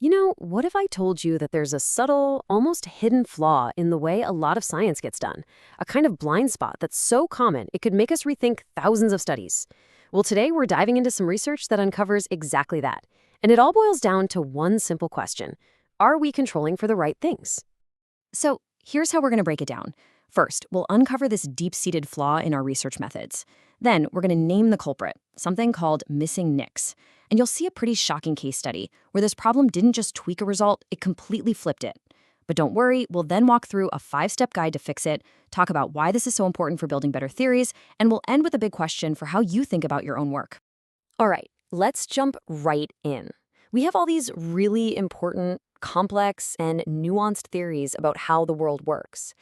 What if I told you that there's a subtle, almost hidden flaw in the way a lot of science gets done? A kind of blind spot that's so common it could make us rethink thousands of studies. Well, today we're diving into some research that uncovers exactly that. And it all boils down to one simple question. Are we controlling for the right things? So here's how we're going to break it down. First, we'll uncover this deep-seated flaw in our research methods. Then, we're going to name the culprit, something called missing nicks. And you'll see a pretty shocking case study where this problem didn't just tweak a result, it completely flipped it. But don't worry, we'll then walk through a 5-step guide to fix it, talk about why this is so important for building better theories, and we'll end with a big question for how you think about your own work. All right, let's jump right in. We have all these really important, complex, and nuanced theories about how the world works.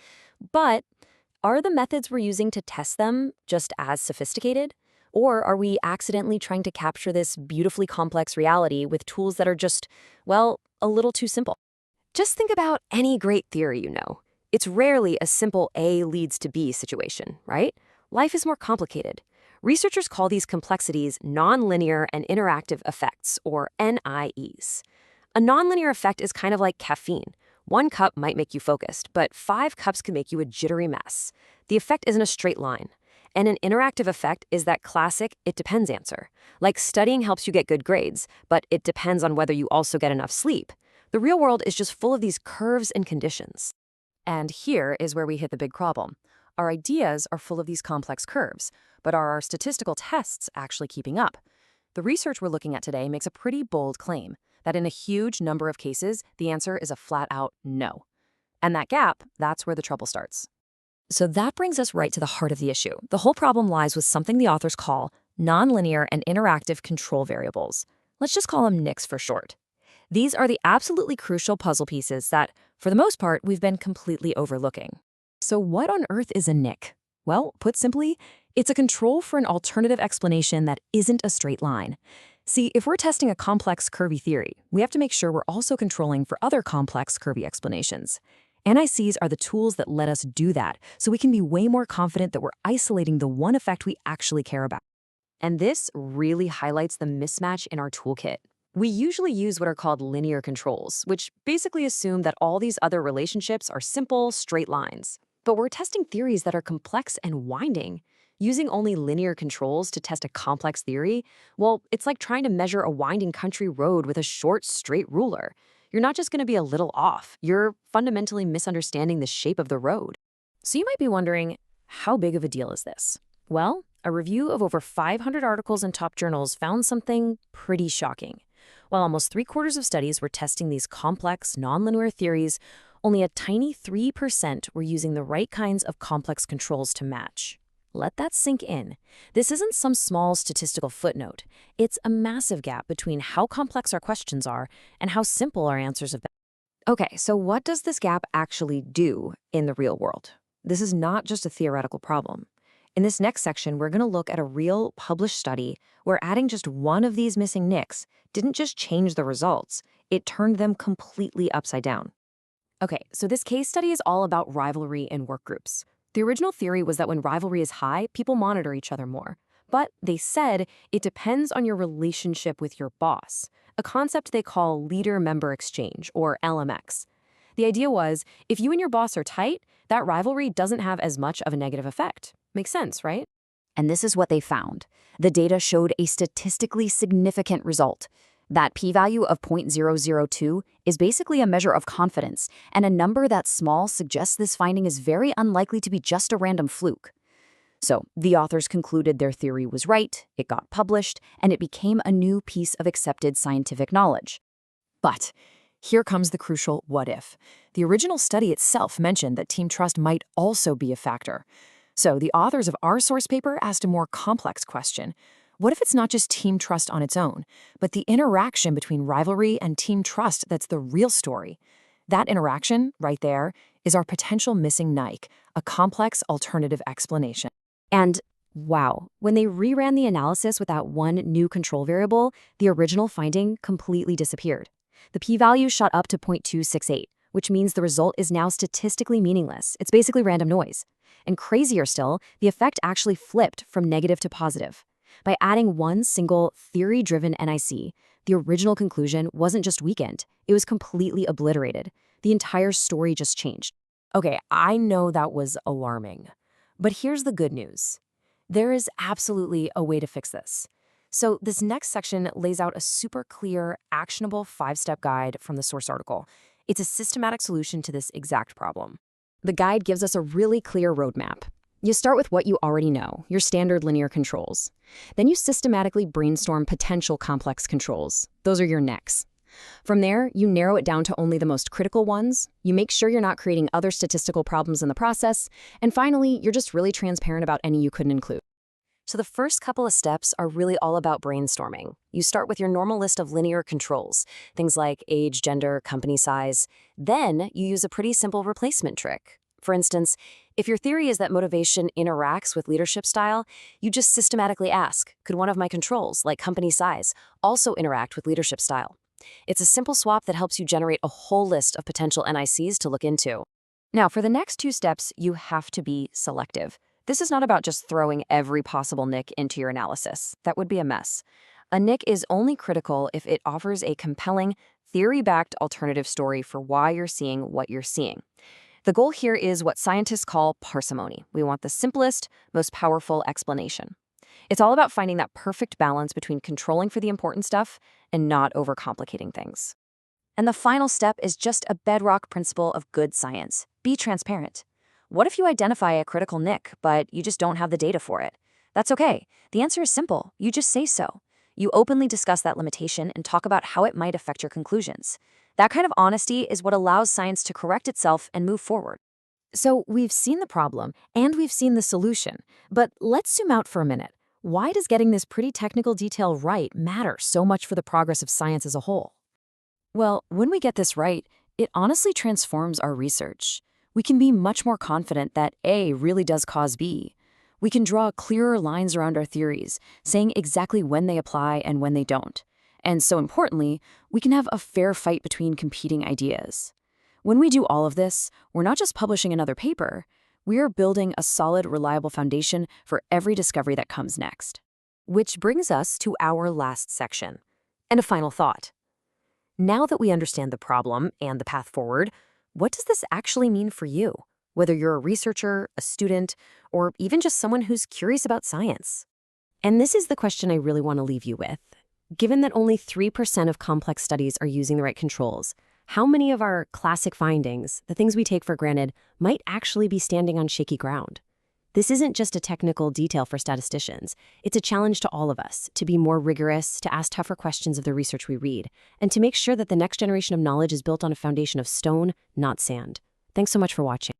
But are the methods we're using to test them just as sophisticated? Or are we accidentally trying to capture this beautifully complex reality with tools that are just, well, a little too simple? Just think about any great theory you know. It's rarely a simple A leads to B situation, right? Life is more complicated. Researchers call these complexities nonlinear and interactive effects, or NIEs. A nonlinear effect is kind of like caffeine. 1 cup might make you focused, but 5 cups can make you a jittery mess. The effect isn't a straight line. And an interactive effect is that classic it depends answer. Like studying helps you get good grades, but it depends on whether you also get enough sleep. The real world is just full of these curves and conditions. And here is where we hit the big problem. Our ideas are full of these complex curves, but are our statistical tests actually keeping up? The research we're looking at today makes a pretty bold claim that in a huge number of cases, the answer is a flat-out no. And that gap, that's where the trouble starts. So that brings us right to the heart of the issue. The whole problem lies with something the authors call nonlinear and interactive control variables. Let's just call them NICs for short. These are the absolutely crucial puzzle pieces that, for the most part, we've been completely overlooking. So what on earth is a NIC? Well, put simply, it's a control for an alternative explanation that isn't a straight line. See, if we're testing a complex curvy theory, we have to make sure we're also controlling for other complex curvy explanations. NICs are the tools that let us do that, so we can be way more confident that we're isolating the one effect we actually care about. And this really highlights the mismatch in our toolkit. We usually use what are called linear controls, which basically assume that all these other relationships are simple, straight lines. But we're testing theories that are complex and winding. Using only linear controls to test a complex theory, well, it's like trying to measure a winding country road with a short, straight ruler. You're not just going to be a little off. You're fundamentally misunderstanding the shape of the road. So you might be wondering, how big of a deal is this? Well, a review of over 500 articles in top journals found something pretty shocking. While almost 3/4 of studies were testing these complex, nonlinear theories, only a tiny 3% were using the right kinds of complex controls to match. Let that sink in. This isn't some small statistical footnote. It's a massive gap between how complex our questions are and how simple our answers have been. Okay, so what does this gap actually do in the real world? This is not just a theoretical problem. In this next section, we're going to look at a real published study where adding just one of these missing NICs didn't just change the results, it turned them completely upside down. Okay, so this case study is all about rivalry in work groups. The original theory was that when rivalry is high, people monitor each other more. But they said it depends on your relationship with your boss, a concept they call leader-member exchange, or LMX. The idea was, if you and your boss are tight, that rivalry doesn't have as much of a negative effect. Makes sense, right? And this is what they found. The data showed a statistically significant result. That p-value of 0.002 is basically a measure of confidence, and a number that small suggests this finding is very unlikely to be just a random fluke. So, the authors concluded their theory was right, it got published, and it became a new piece of accepted scientific knowledge. But here comes the crucial what if. The original study itself mentioned that team trust might also be a factor. So, the authors of our source paper asked a more complex question. What if it's not just team trust on its own, but the interaction between rivalry and team trust that's the real story? That interaction, right there, is our potential missing NIC, a complex alternative explanation. And wow, when they reran the analysis with that one new control variable, the original finding completely disappeared. The p-value shot up to 0.268, which means the result is now statistically meaningless. It's basically random noise. And crazier still, the effect actually flipped from negative to positive. By adding one single theory-driven NIC, The original conclusion wasn't just weakened, it was completely obliterated. The entire story just changed. Okay, I know that was alarming. But here's the good news. There is absolutely a way to fix this. So this next section lays out a super clear, actionable 5-step guide from the source article. It's a systematic solution to this exact problem. The guide gives us a really clear roadmap. You start with what you already know, your standard linear controls. Then you systematically brainstorm potential complex controls. Those are your necks. From there, you narrow it down to only the most critical ones, you make sure you're not creating other statistical problems in the process, and finally, you're just really transparent about any you couldn't include. So the first couple of steps are really all about brainstorming. You start with your normal list of linear controls, things like age, gender, company size. Then you use a pretty simple replacement trick. For instance, if your theory is that motivation interacts with leadership style, you just systematically ask, could one of my controls, like company size, also interact with leadership style? It's a simple swap that helps you generate a whole list of potential NICs to look into. Now, for the next 2 steps, you have to be selective. This is not about just throwing every possible NIC into your analysis. That would be a mess. A NIC is only critical if it offers a compelling, theory-backed alternative story for why you're seeing what you're seeing. The goal here is what scientists call parsimony. We want the simplest, most powerful explanation. It's all about finding that perfect balance between controlling for the important stuff and not overcomplicating things. And the final step is just a bedrock principle of good science. Be transparent. What if you identify a critical NIC, but you just don't have the data for it? That's okay. The answer is simple. You just say so. You openly discuss that limitation and talk about how it might affect your conclusions. That kind of honesty is what allows science to correct itself and move forward. So we've seen the problem and we've seen the solution, but let's zoom out for a minute. Why does getting this pretty technical detail right matter so much for the progress of science as a whole? Well, when we get this right, it honestly transforms our research. We can be much more confident that A really does cause B. We can draw clearer lines around our theories, saying exactly when they apply and when they don't. And so importantly, we can have a fair fight between competing ideas. When we do all of this, we're not just publishing another paper, we are building a solid, reliable foundation for every discovery that comes next. Which brings us to our last section. And a final thought. Now that we understand the problem and the path forward, what does this actually mean for you? Whether you're a researcher, a student, or even just someone who's curious about science. And this is the question I really want to leave you with. Given that only 3% of complex studies are using the right controls, how many of our classic findings, the things we take for granted, might actually be standing on shaky ground? This isn't just a technical detail for statisticians. It's a challenge to all of us to be more rigorous, to ask tougher questions of the research we read, and to make sure that the next generation of knowledge is built on a foundation of stone, not sand. Thanks so much for watching.